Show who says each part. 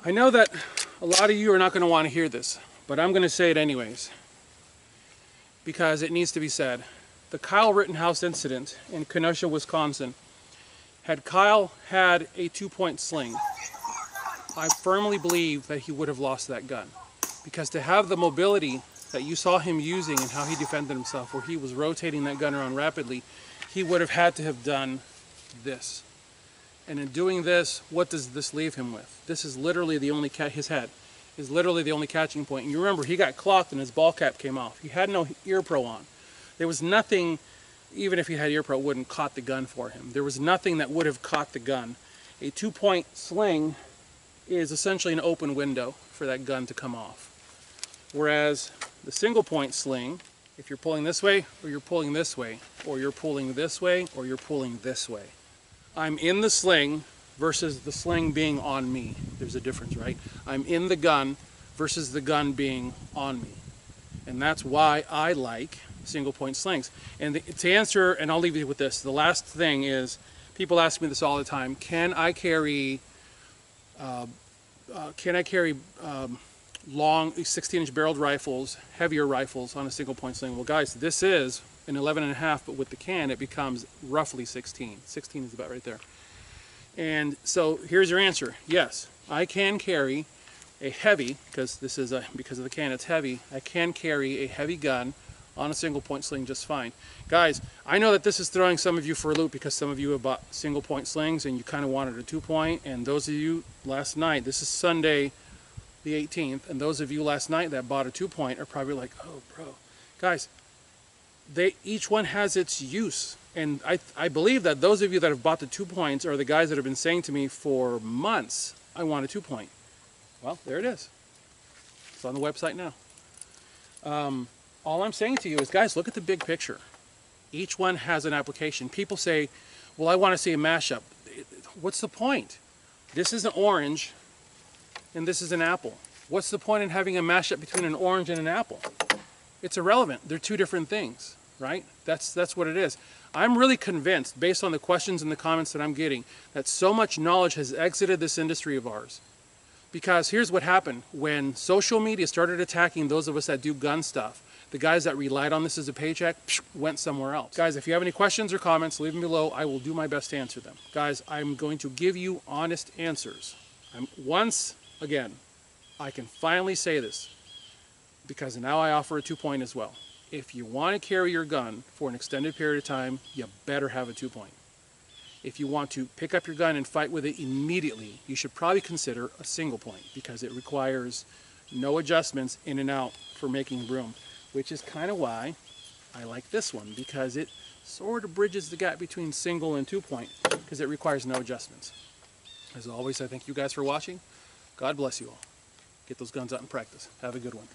Speaker 1: I know that a lot of you are not going to want to hear this, but I'm going to say it anyways, because it needs to be said. The Kyle Rittenhouse incident in Kenosha, Wisconsin, had Kyle had a 2-point sling, I firmly believe that he would have lost that gun. Because to have the mobility that you saw him using and how he defended himself, where he was rotating that gun around rapidly, he would have had to have done this. And in doing this, what does this leave him with? This is literally the only his head is literally the only catching point. And you remember, he got clocked and his ball cap came off. He had no ear pro on. There was nothing, even if he had ear pro, it wouldn't caught the gun for him. There was nothing that would have caught the gun. A 2-point sling is essentially an open window for that gun to come off. Whereas the single-point sling, if you're pulling this way, or you're pulling this way, or you're pulling this way, or you're pulling this way, I'm in the sling versus the sling being on me. There's a difference, right? I'm in the gun versus the gun being on me. And that's why I like single point slings. And to answer, and I'll leave you with this, the last thing is, people ask me this all the time, can I carry long 16-inch barreled rifles, heavier rifles on a single point sling? Well guys, this is an 11.5, but with the can it becomes roughly 16. 16 is about right there. And so here's your answer. Yes, I can carry a heavy, because this is because of the can, it's heavy. I can carry a heavy gun on a single point sling just fine. Guys, I know that this is throwing some of you for a loop, because some of you have bought single point slings and you kind of wanted a 2-point, and those of you last night, this is Sunday the 18th, and those of you last night that bought a 2-point are probably like, oh bro. Guys, each one has its use, and I believe that those of you that have bought the 2-points are the guys that have been saying to me for months, I want a 2-point. Well, there it is. It's on the website now. All I'm saying to you is, guys, look at the big picture. Each one has an application. People say, well, I want to see a mashup. What's the point? This is an orange and this is an apple. What's the point in having a mashup between an orange and an apple? It's irrelevant. They're two different things, right? That's what it is. I'm really convinced, based on the questions and the comments that I'm getting, that so much knowledge has exited this industry of ours. Because here's what happened. When social media started attacking those of us that do gun stuff, the guys that relied on this as a paycheck went somewhere else. Guys, if you have any questions or comments, leave them below. I will do my best to answer them. Guys, I'm going to give you honest answers. Once again, I can finally say this, because now I offer a 2-point as well. If you want to carry your gun for an extended period of time, you better have a 2-point. If you want to pick up your gun and fight with it immediately, you should probably consider a single point, because it requires no adjustments in and out for making room, which is kind of why I like this one, because it sort of bridges the gap between single and 2-point, because it requires no adjustments. As always, I thank you guys for watching. God bless you all. Get those guns out and practice. Have a good one.